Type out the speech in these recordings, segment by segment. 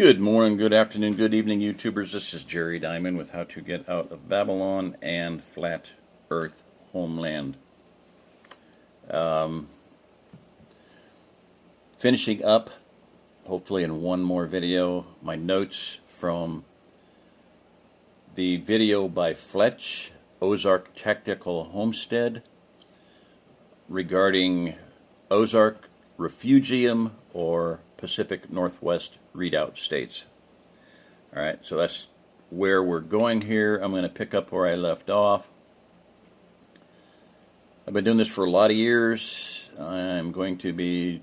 Good morning, good afternoon, good evening, YouTubers. This is Jerry Diamond with How to Get Out of Babylon and Flat Earth Homeland. Finishing up, hopefully in one more video, my notes from the video by Fletch, OzArk Tactical Homestead, regarding OzArk, REFUGIUM, or Pacific Northwest REDOUBT states. Alright, so that's where we're going here. I'm going to pick up where I left off. I've been doing this for a lot of years. I'm going to be,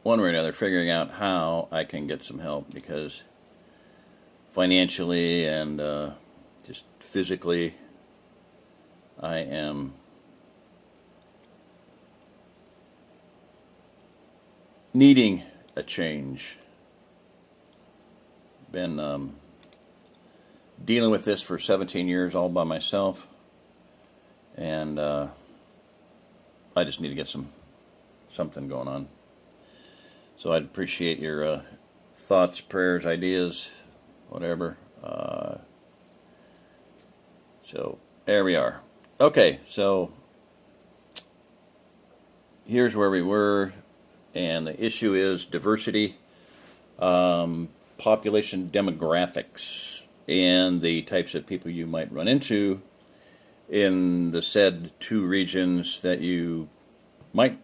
one way or another, figuring out how I can get some help, because financially and just physically I am needing a change. Been dealing with this for 17 years all by myself, and I just need to get something going on. So I'd appreciate your thoughts, prayers, ideas, whatever. So there we are. Okay, so here's where we were. And the issue is diversity, population demographics, and the types of people you might run into in the said two regions that you might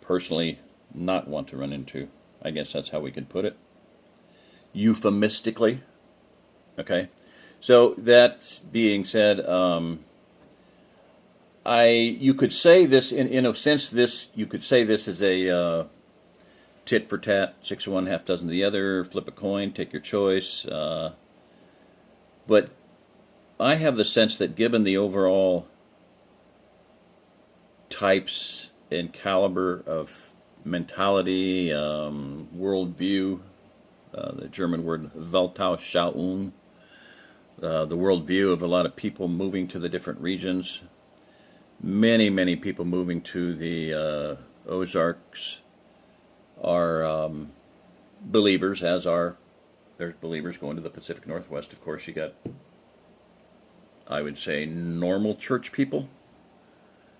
personally not want to run into. I guess that's how we could put it, euphemistically. Okay, so that being said, you could say this in a sense. You could say this is a tit for tat, 6 of one, half dozen of the other, flip a coin, take your choice. But I have the sense that given the overall types and caliber of mentality, worldview, the German word Weltanschauung, the worldview of a lot of people moving to the different regions, many people moving to the Ozarks, are believers, as are, there's believers going to the Pacific Northwest. Of course, you got, I would say, normal church people,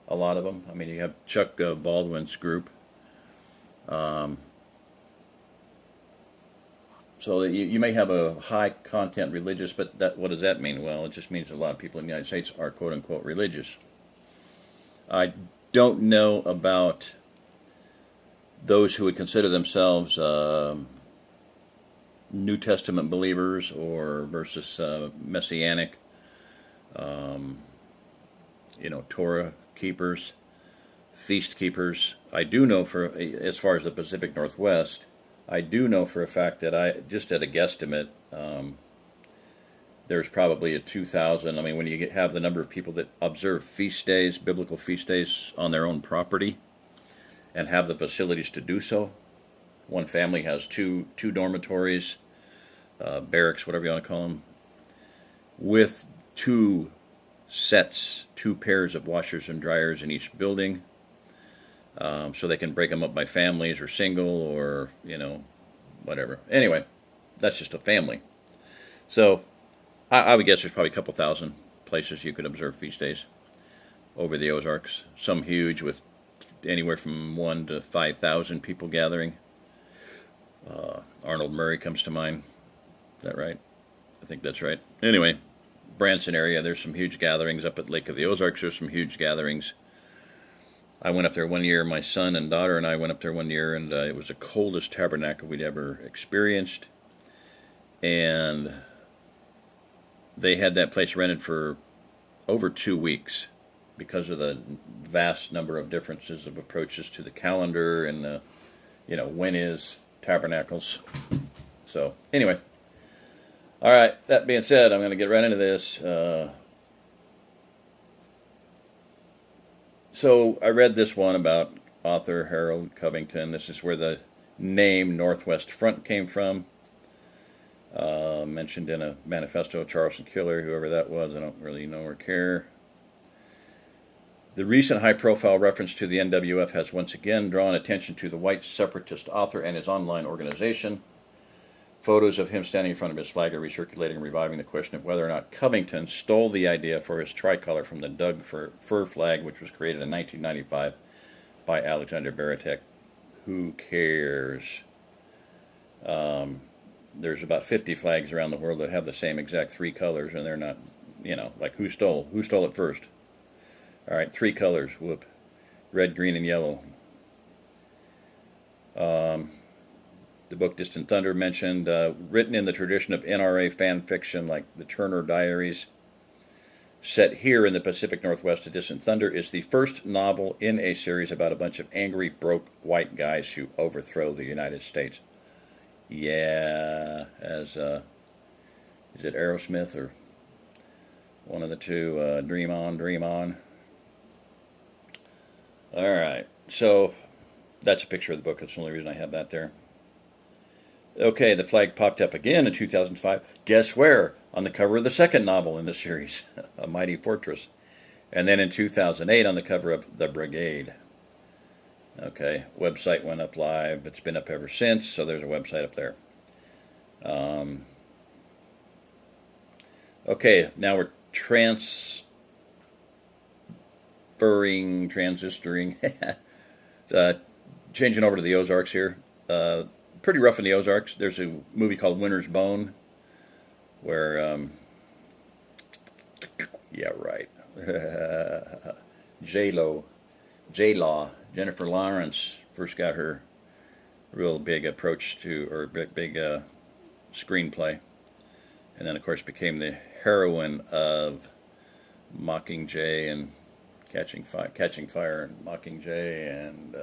a lot of them. I mean, you have Chuck Baldwin's group. So you may have a high content religious, but what does that mean? Well, it just means a lot of people in the United States are quote-unquote religious. I don't know about those who would consider themselves New Testament believers or versus Messianic, Torah keepers, feast keepers. I do know as far as the Pacific Northwest, I do know for a fact that I, just at a guesstimate, there's probably a 2,000. I mean, when you have the number of people that observe feast days, biblical feast days on their own property, and have the facilities to do so. One family has two dormitories, barracks, whatever you want to call them, with two pairs of washers and dryers in each building, so they can break them up by families or single or, whatever. Anyway, that's just a family. So I would guess there's probably a couple thousand places you could observe feast days over the Ozarks, some huge with anywhere from 1 to 5,000 people gathering. Arnold Murray comes to mind. Is that right? I think that's right. Anyway, Branson area, there's some huge gatherings. Up at Lake of the Ozarks, there's some huge gatherings. I went up there one year. My son and daughter and I went up there one year, and it was the coldest tabernacle we'd ever experienced. And they had that place rented for over 2 weeks, because of the vast number of differences of approaches to the calendar and when is tabernacles. So anyway, all right, that being said, I'm going to get right into this. So I read this one about author Harold Covington. This is where the name Northwest Front came from. Mentioned in a manifesto, Charleston Killer, whoever that was, I don't really know or care. The recent high-profile reference to the NWF has once again drawn attention to the white separatist author and his online organization. Photos of him standing in front of his flag are recirculating and reviving the question of whether or not Covington stole the idea for his tricolor from the Doug fur flag, which was created in 1995 by Alexander Baratek. Who cares? There's about 50 flags around the world that have the same exact 3 colors, and they're not, like who stole it first? All right, 3 colors, whoop. Red, green, and yellow. The book Distant Thunder mentioned, written in the tradition of NRA fan fiction like the Turner Diaries, set here in the Pacific Northwest. A Distant Thunder is the first novel in a series about a bunch of angry, broke white guys who overthrow the United States. Yeah, as is it Aerosmith or one of the two? Dream on, dream on. All right, so that's a picture of the book. That's the only reason I have that there. Okay, the flag popped up again in 2005. Guess where? On the cover of the second novel in the series, A Mighty Fortress. And then in 2008 on the cover of The Brigade. Okay, website went up live. It's been up ever since, so there's a website up there. Okay, now we're transistoring, changing over to the Ozarks here. Pretty rough in the Ozarks. There's a movie called Winter's Bone, where, yeah, right, J-Law, Jennifer Lawrence first got her real big approach to, or big screenplay, and then of course became the heroine of Mockingjay and Catching Fire and Mockingjay and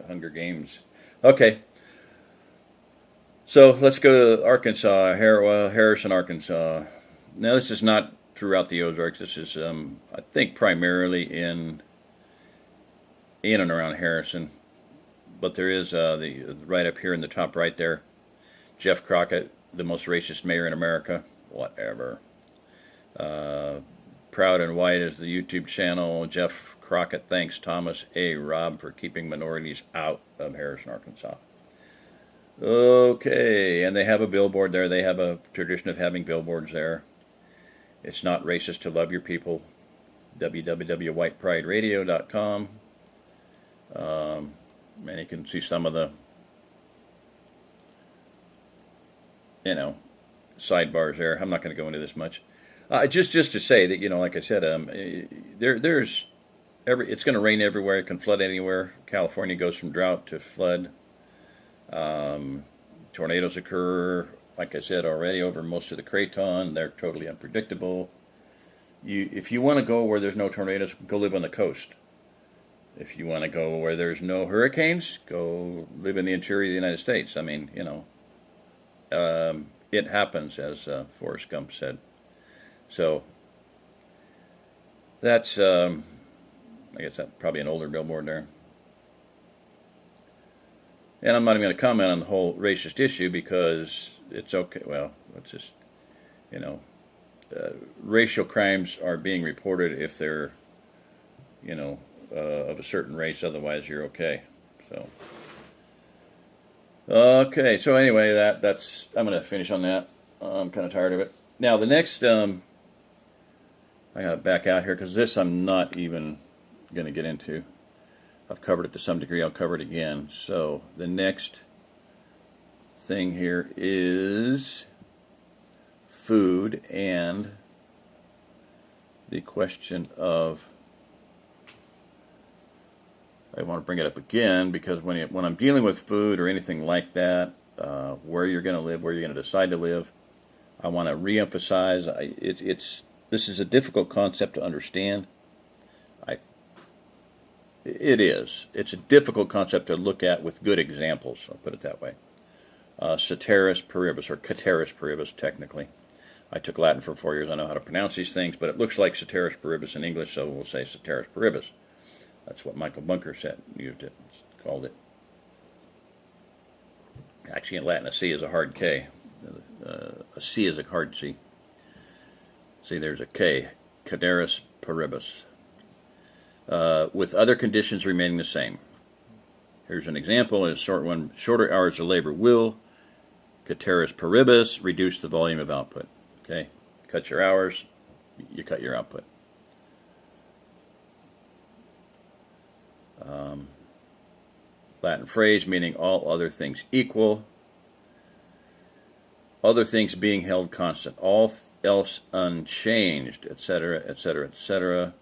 Hunger Games. Okay. So let's go to Arkansas, Harrison, Arkansas. Now this is not throughout the Ozarks. This is, I think, primarily in and around Harrison. But there is the right up here in the top right there, Jeff Crockett, the most racist mayor in America. Whatever. Proud and White is the YouTube channel. Jeff Crockett thanks Thomas A. Robb for keeping minorities out of Harrison, Arkansas. Okay, and they have a billboard there. They have a tradition of having billboards there. It's not racist to love your people. www.whiteprideradio.com. And you can see some of the, sidebars there. I'm not going to go into this much. Just to say that, like I said, there's it's going to rain everywhere. It can flood anywhere. California goes from drought to flood. Tornadoes occur, like I said already, over most of the Craton. They're totally unpredictable. If you want to go where there's no tornadoes, go live on the coast. If you want to go where there's no hurricanes, go live in the interior of the United States. I mean, it happens, as Forrest Gump said. So that's, I guess that's probably an older billboard there. And I'm not even going to comment on the whole racist issue because it's okay. Well, it's just, racial crimes are being reported if they're, of a certain race. Otherwise, you're okay. So, okay. So anyway, that's I'm going to finish on that. I'm kind of tired of it. Now the next, I got to back out here because this I'm not even going to get into. I've covered it to some degree. I'll cover it again. So the next thing here is food and the question of, I want to bring it up again because when I'm dealing with food or anything like that, where you're going to live, where you're going to decide to live, I want to reemphasize this is a difficult concept to understand. It is. It's a difficult concept to look at with good examples, I'll put it that way. Ceteris paribus, or Cateris paribus, technically. I took Latin for 4 years. I know how to pronounce these things, but it looks like Ceteris paribus in English, so we'll say Ceteris paribus. That's what Michael Bunker called it. Actually, in Latin, a C is a hard K. A C is a hard C. See, there's a K. Cateris paribus. With other conditions remaining the same. Here's an example. A shorter hours of labor will Ceteris paribus, reduce the volume of output. Okay, cut your hours, you cut your output. Latin phrase meaning all other things equal, other things being held constant, all else unchanged, etc., etc., etc.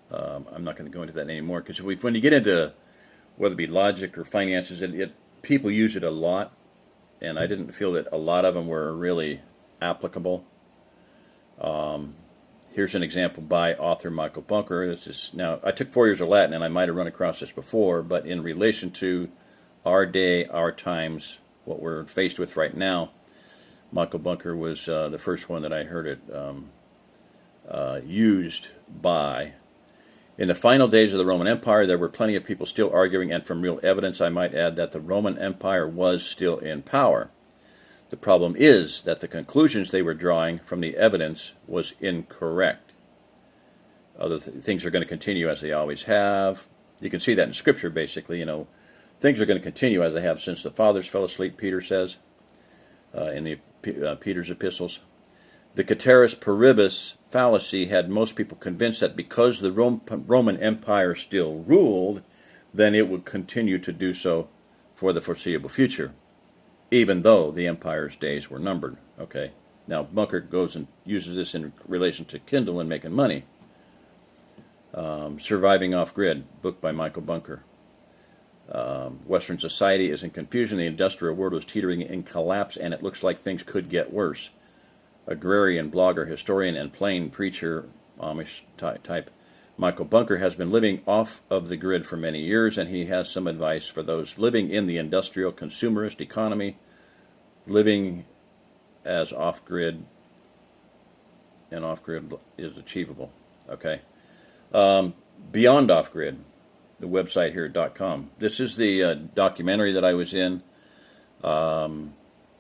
I'm not going to go into that anymore because when you get into whether it be logic or finances, people use it a lot, and I didn't feel that a lot of them were really applicable. Here's an example by author Michael Bunker. This is now, I took 4 years of Latin, and I might have run across this before, but in relation to our day, our times, what we're faced with right now, Michael Bunker was the first one that I heard it used by. In the final days of the Roman Empire, there were plenty of people still arguing, and from real evidence, I might add that the Roman Empire was still in power. The problem is that the conclusions they were drawing from the evidence was incorrect. Other things are going to continue as they always have. You can see that in Scripture, basically. Things are going to continue as they have since the fathers fell asleep, Peter says, in the Peter's epistles. The Ceteris paribus fallacy had most people convinced that because the Roman Empire still ruled, then it would continue to do so for the foreseeable future, even though the empire's days were numbered. Okay, now Bunker goes and uses this in relation to Kindle and making money. Surviving Off-Grid, book by Michael Bunker. Western society is in confusion. The industrial world was teetering in collapse, and it looks like things could get worse. Agrarian, blogger, historian, and plain preacher, Amish type, Michael Bunker has been living off of the grid for many years, and he has some advice for those living in the industrial consumerist economy, living as off-grid, and off-grid is achievable. Okay. Beyond Off-Grid, the website here, .com. This is the documentary that I was in.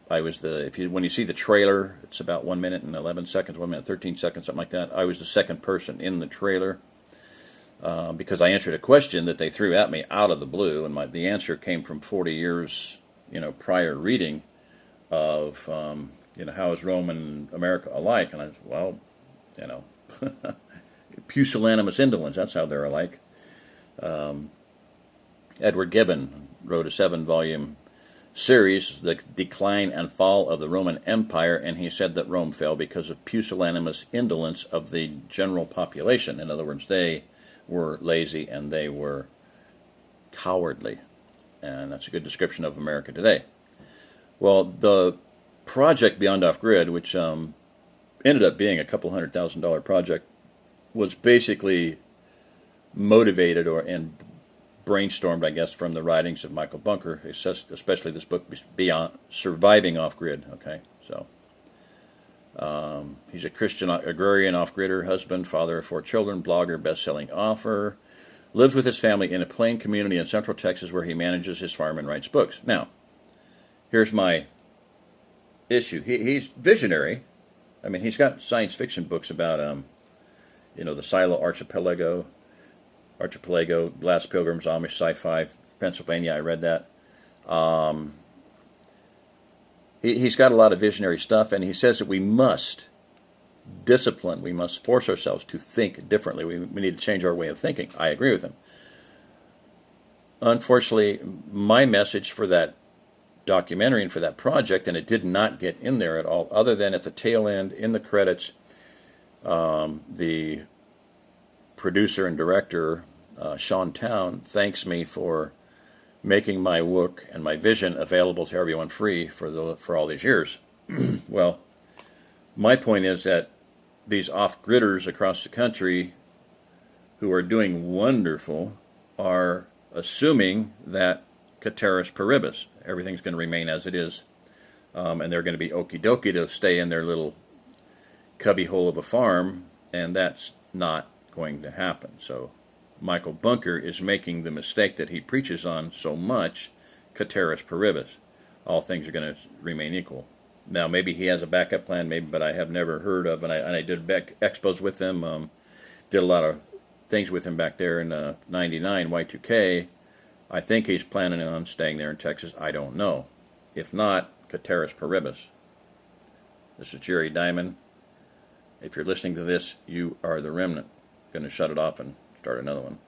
When you see the trailer, it's about 1 minute and 11 seconds, 1 minute 13 seconds, something like that. I was the second person in the trailer because I answered a question that they threw at me out of the blue, and the answer came from 40 years, prior reading of, how is Rome and America alike? And I said, well, pusillanimous indolence, that's how they're alike. Edward Gibbon wrote a 7-volume series, The Decline and Fall of the Roman Empire, and he said that Rome fell because of pusillanimous indolence of the general population. In other words, they were lazy and they were cowardly. And that's a good description of America today. Well, the project Beyond Off-Grid, which ended up being a couple $100,000 project, was basically motivated and brainstormed, I guess, from the writings of Michael Bunker, especially this book, Beyond Surviving Off-Grid. Okay, so he's a Christian agrarian off-gridder, husband, father of 4 children, blogger, best-selling author, lives with his family in a plain community in Central Texas where he manages his farm and writes books. Now, here's my issue. He's visionary. I mean, he's got science fiction books about, the Silo Archipelago, Last Pilgrims, Amish Sci-Fi, Pennsylvania. I read that. He's got a lot of visionary stuff, and he says that we must discipline, we must force ourselves to think differently. We need to change our way of thinking. I agree with him. Unfortunately, my message for that documentary and for that project, and it did not get in there at all, other than at the tail end, in the credits, the producer and director, Sean Town, thanks me for making my work and my vision available to everyone free for all these years. Well, my point is that these off-gridders across the country who are doing wonderful are assuming that ceteris paribus, everything's going to remain as it is, and they're going to be okie dokie to stay in their little cubbyhole of a farm, and that's not going to happen. So Michael Bunker is making the mistake that he preaches on so much, ceteris paribus. All things are going to remain equal. Now, maybe he has a backup plan, maybe, but I have never heard of, and I did expos with him, did a lot of things with him back there in 99, Y2K. I think he's planning on staying there in Texas. I don't know. If not, Cateris paribus. This is Jerry Diamond. If you're listening to this, you are the remnant. I'm going to shut it off and start another one.